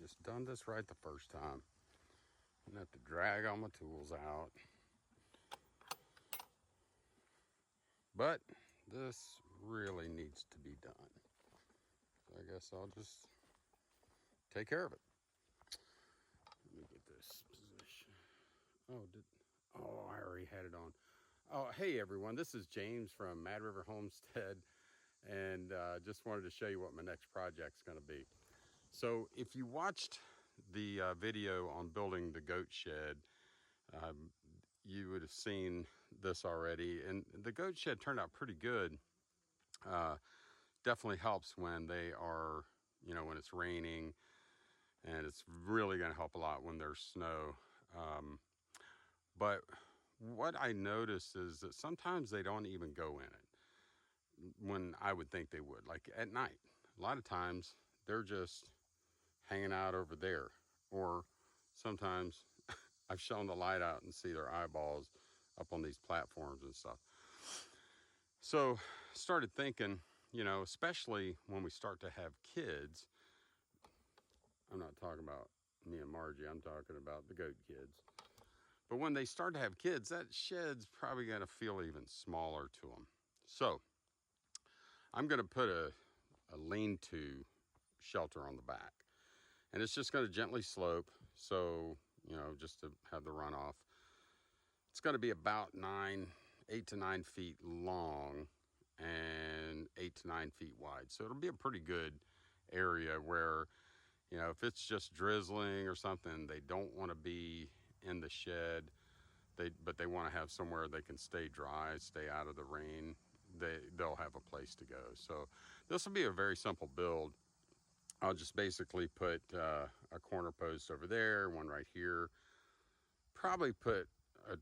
just done this right the first time. I have to drag all my tools out. But this really needs to be done. So I guess I'll just take care of it. Let me get this position. I already had it on. Oh, hey everyone, this is James from Mad River Homestead, and just wanted to show you what my next project's going to be. So if you watched the video on building the goat shed, you would have seen this already, and the goat shed turned out pretty good. Definitely helps when they are, when it's raining, and it's really going to help a lot when there's snow. But what I notice is that sometimes they don't even go in it when I would think they would, like at night. A lot of times they're just hanging out over there, or sometimes I've shown the light out and see their eyeballs up on these platforms and stuff. So started thinking, especially when we start to have kids. I'm not talking about me and Margie, I'm talking about the goat kids. But when they start to have kids, that shed's probably going to feel even smaller to them. So I'm going to put a lean-to shelter on the back. And it's just going to gently slope, so, just to have the runoff. It's going to be about 8 to 9 feet long and 8 to 9 feet wide. So it'll be a pretty good area where, if it's just drizzling or something, they don't want to be in the shed, but they want to have somewhere they can stay dry, stay out of the rain. They'll have a place to go. So this will be a very simple build. I'll just basically put a corner post over there, one right here. Probably put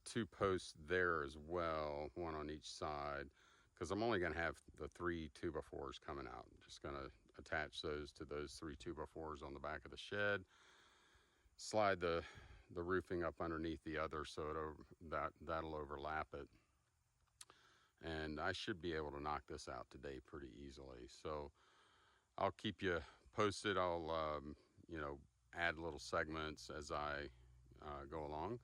2 posts there as well, one on each side, because I'm only going to have the 3 2x4s coming out. I'm just going to attach those to those 3 2x4s on the back of the shed. Slide the roofing up underneath the other so that'll overlap it. And I should be able to knock this out today pretty easily. So I'll keep you posted. I'll, add little segments as I go along,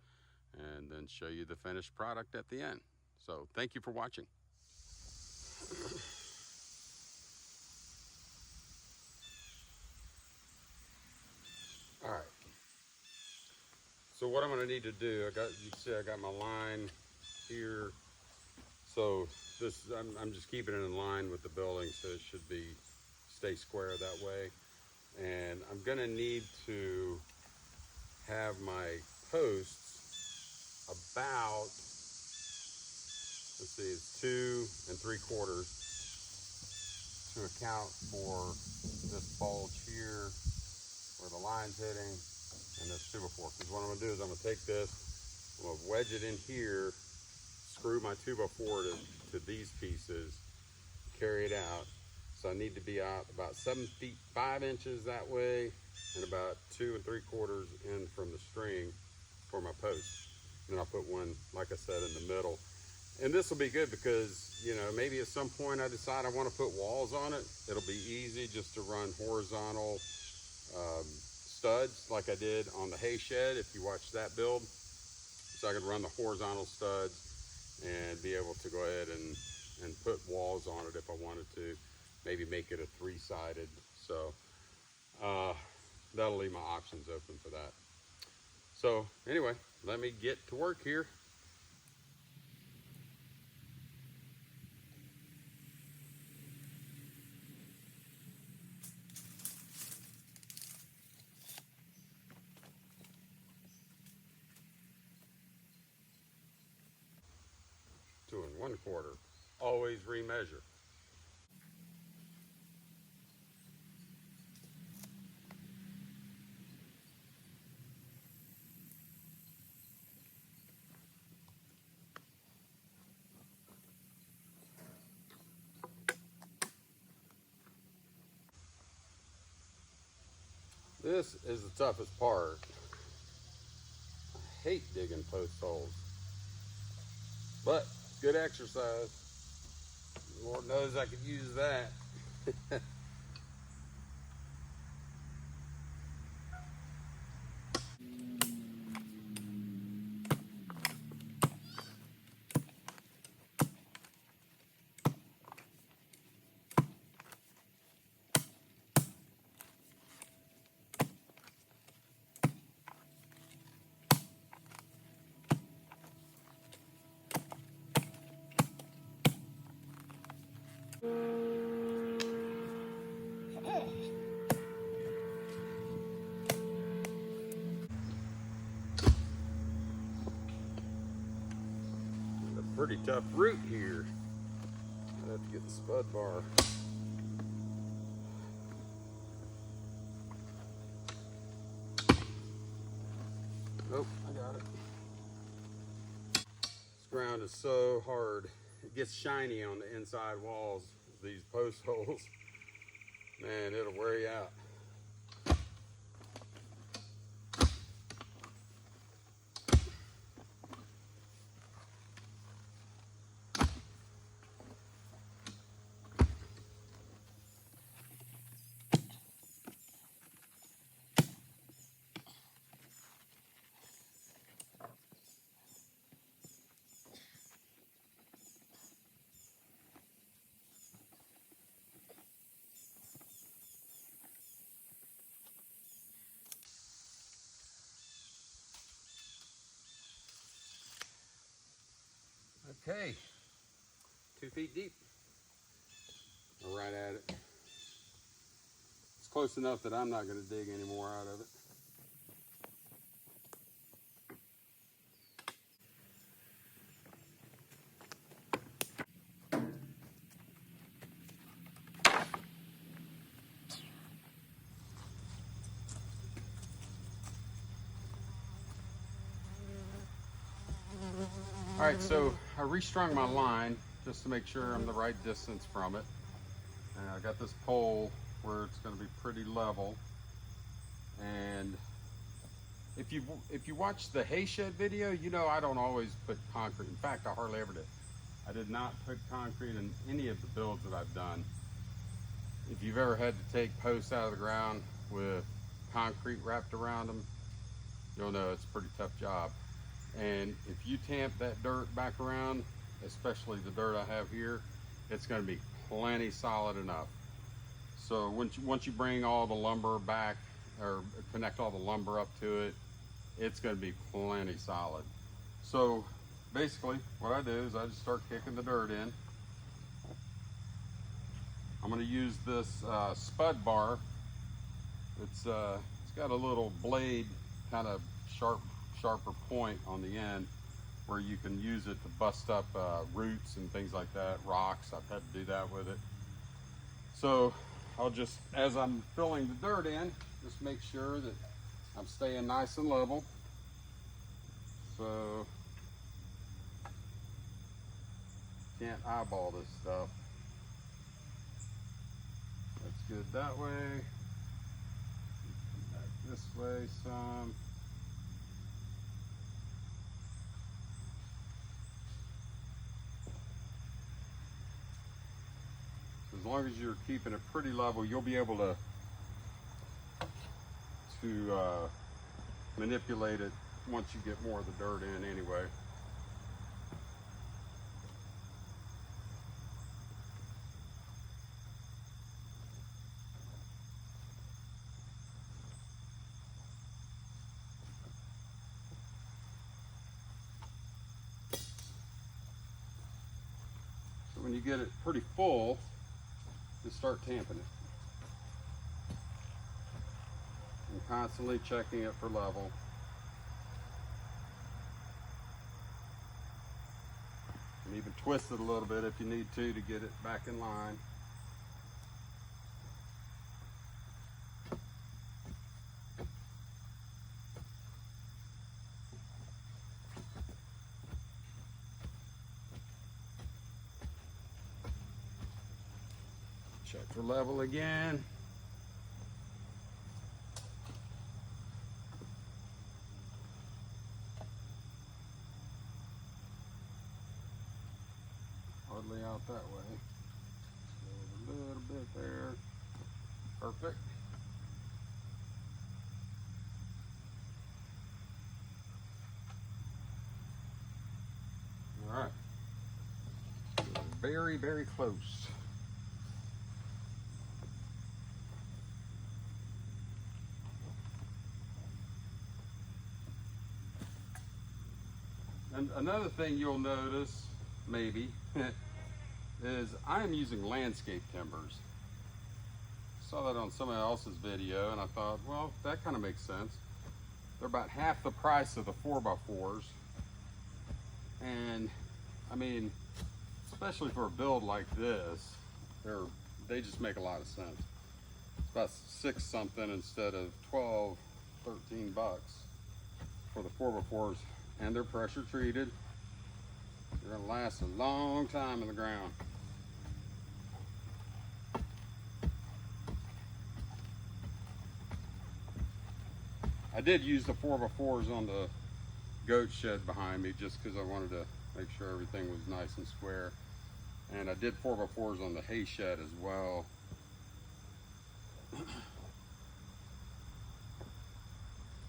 and then show you the finished product at the end. So thank you for watching. All right. So what I'm going to need to do, you can see I got my line here. So this, I'm just keeping it in line with the building, so it should stay square that way. And I'm going to need to have my posts about, let's see, it's 2 3/4 to account for this bulge here where the line's hitting, and this 2x4. Because what I'm going to do is I'm going to take this, I'm going to wedge it in here, screw my 2x4 to these pieces, carry it out. So I need to be out about 7 feet 5 inches that way, and about 2 3/4 in from the string for my post. And then I'll put one, like I said, in the middle. And this will be good because, maybe at some point I decide I want to put walls on it. It'll be easy just to run horizontal studs like I did on the hay shed, if you watch that build. So I could run the horizontal studs and be able to go ahead and put walls on it if I wanted to. Maybe make it a 3-sided. So that'll leave my options open for that. So anyway, let me get to work here. Two and 1/4. Always remeasure. This is the toughest part. I hate digging post holes, but good exercise. Lord knows I could use that. pretty tough root here. I have to get the spud bar. Nope, I got it. This ground is so hard. It gets shiny on the inside walls, these post holes. Man, it'll wear you out. Okay, 2 feet deep. We're right at it. It's close enough that I'm not going to dig any more out of it. All right, so I restrung my line just to make sure I'm the right distance from it. And I got this pole where it's going to be pretty level. And if you watch the hay shed video, you know I don't always put concrete. In fact, I hardly ever did. I did not put concrete in any of the builds that I've done. If you've ever had to take posts out of the ground with concrete wrapped around them, you'll know it's a pretty tough job. And if you tamp that dirt back around, especially the dirt I have here, it's going to be plenty solid enough. So once you bring all the lumber back or connect all the lumber up to it, it's going to be plenty solid. So basically what I do is I just start kicking the dirt in. I'm going to use this spud bar. It's got a little blade, kind of sharper point on the end where you can use it to bust up roots and things like that, rocks. I've had to do that with it. So I'll just, as I'm filling the dirt in, just make sure that I'm staying nice and level. So can't eyeball this stuff. That's good that way. Come back this way some. As long as you're keeping it pretty level, you'll be able to manipulate it once you get more of the dirt in anyway. So when you get it pretty full, just start tamping it. And constantly checking it for level. And even twist it a little bit if you need to get it back in line. Check for level again. Hardly out that way. Just a little bit there. Perfect. All right. Very, very close. And another thing you'll notice, maybe, is I am using landscape timbers. Saw that on somebody else's video and I thought, well, that kind of makes sense. They're about half the price of the 4x4s. And I mean, especially for a build like this, they just make a lot of sense. It's about 6 something instead of 12, 13 bucks for the 4x4s, and they're pressure treated. They're gonna last a long time in the ground. I did use the 4x4s on the goat shed behind me just because I wanted to make sure everything was nice and square. And I did 4x4s on the hay shed as well.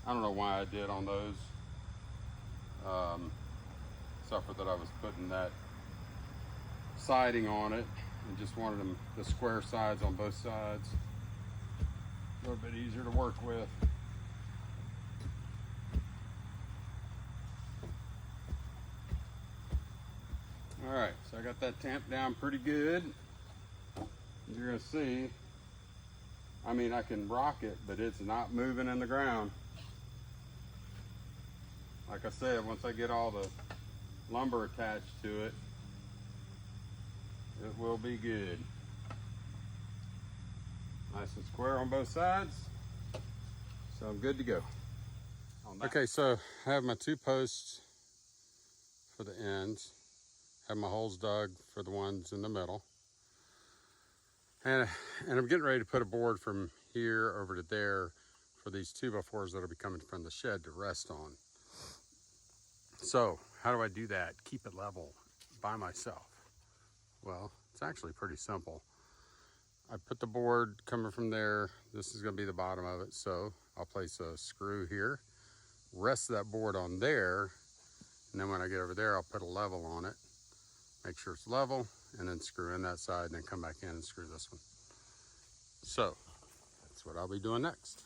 I don't know why I did on those. Except for that I was putting that siding on it and just wanted them the square sides on both sides. A little bit easier to work with. All right, so I got that tamped down pretty good. You're gonna see, I mean, I can rock it, but it's not moving in the ground. Like I said, once I get all the lumber attached to it, it will be good. Nice and square on both sides. So I'm good to go. Okay, so I have my 2 posts for the ends. Have my holes dug for the ones in the middle. And I'm getting ready to put a board from here over to there for these 2x4s that'll be coming from the shed to rest on. So how do I do that? Keep it level by myself. Well, it's actually pretty simple. I put the board coming from there. This is gonna be the bottom of it. So I'll place a screw here, rest that board on there. And then when I get over there, I'll put a level on it, make sure it's level, and then screw in that side and then come back in and screw this one. So that's what I'll be doing next.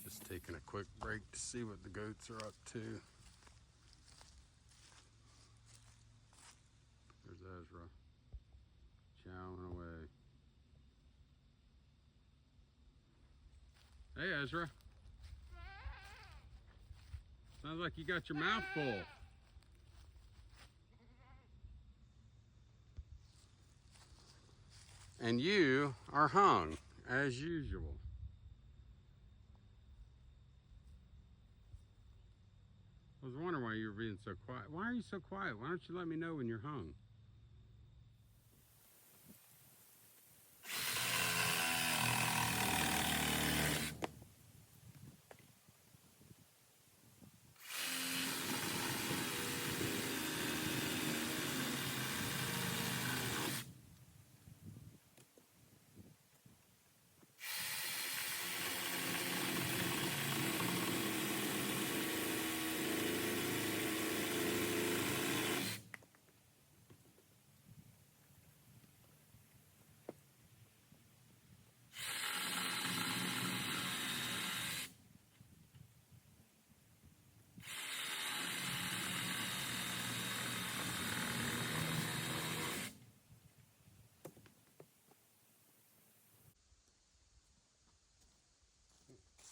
Just taking a quick break to see what the goats are up to. There's Ezra, chowing away. Hey Ezra. Sounds like you got your mouth full. And you are hung as usual. I was wondering why you were being so quiet. Why are you so quiet? Why don't you let me know when you're hung?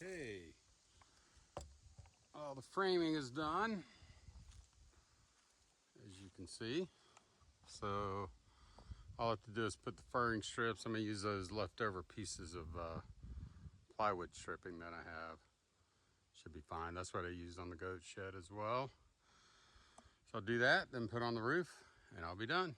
Okay. All the framing is done, as you can see. So all I have to do is put the furring strips. I'm gonna use those leftover pieces of plywood stripping that I have. Should be fine. That's what I used on the goat shed as well. So I'll do that, then put on the roof, and I'll be done.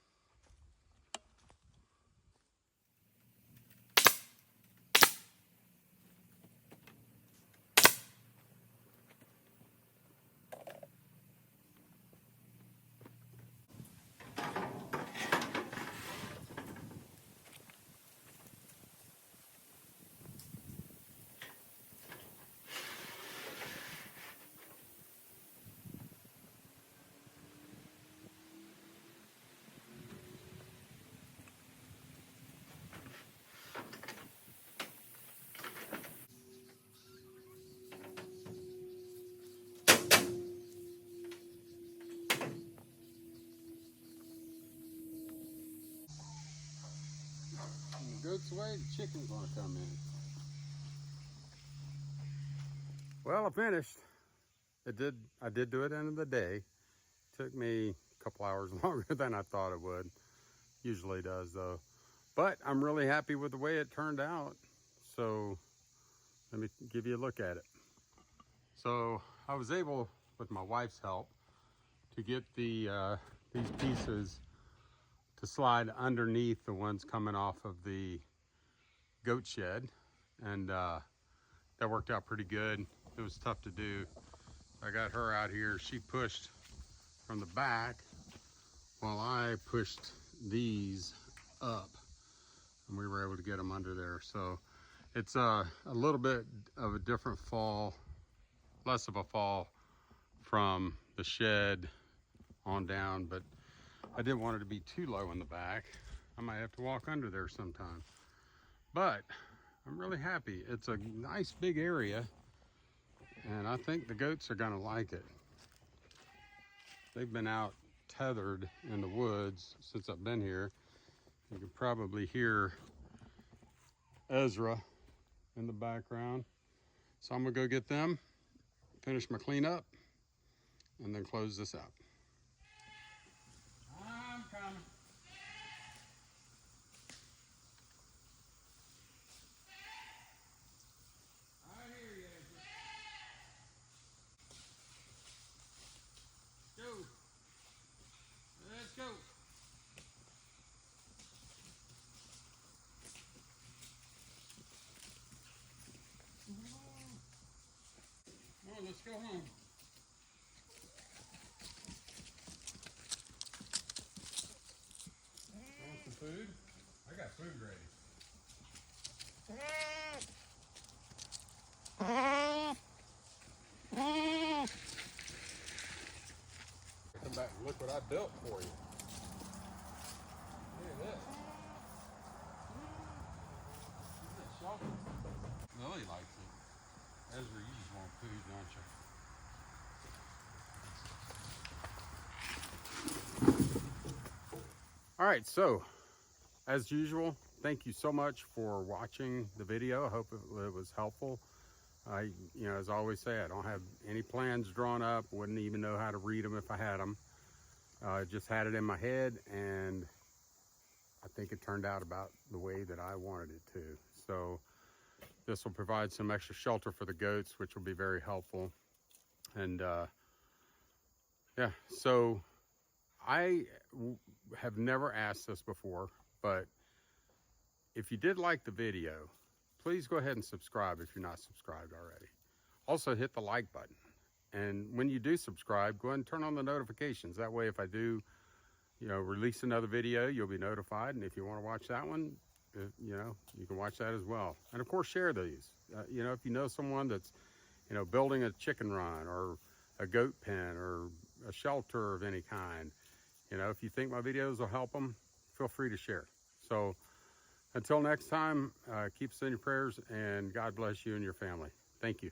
Goat's away, the chicken's gonna come in. Well, I finished. I did do it end of the day. Took me a couple hours longer than I thought it would. Usually does though. But I'm really happy with the way it turned out. So let me give you a look at it. So I was able, with my wife's help, to get these pieces to slide underneath the ones coming off of the goat shed, and that worked out pretty good. It was tough to do. I got her out here. She pushed from the back while I pushed these up, and we were able to get them under there. So it's a little bit of a different fall, less of a fall from the shed on down, but I didn't want it to be too low in the back. I might have to walk under there sometime. But I'm really happy. It's a nice big area, and I think the goats are gonna like it. They've been out tethered in the woods since I've been here. You can probably hear Ezra in the background. So I'm gonna go get them, finish my cleanup, and then close this out. I'm coming. I hear you, Ezra. Go. Let's go. Oh, let's go home. Want some food? I got food ready. Come back and look what I built for you. Look at this. Isn't that shocking? Lily likes it. Ezra, you just want food, don't you? All right, so as usual, thank you so much for watching the video. I hope it was helpful. As I always say, I don't have any plans drawn up. Wouldn't even know how to read them if I had them. Just had it in my head, and I think it turned out about the way that I wanted it to. So this will provide some extra shelter for the goats, which will be very helpful. And yeah, so I have never asked this before, but if you did like the video, please go ahead and subscribe if you're not subscribed already. Also hit the like button. And when you do subscribe, go ahead and turn on the notifications. That way, if I do, release another video, you'll be notified. And if you want to watch that one, you can watch that as well. And of course, share these. If you know someone that's, building a chicken run or a goat pen or a shelter of any kind, if you think my videos will help them, feel free to share. So until next time, keep sending your prayers, and God bless you and your family. Thank you.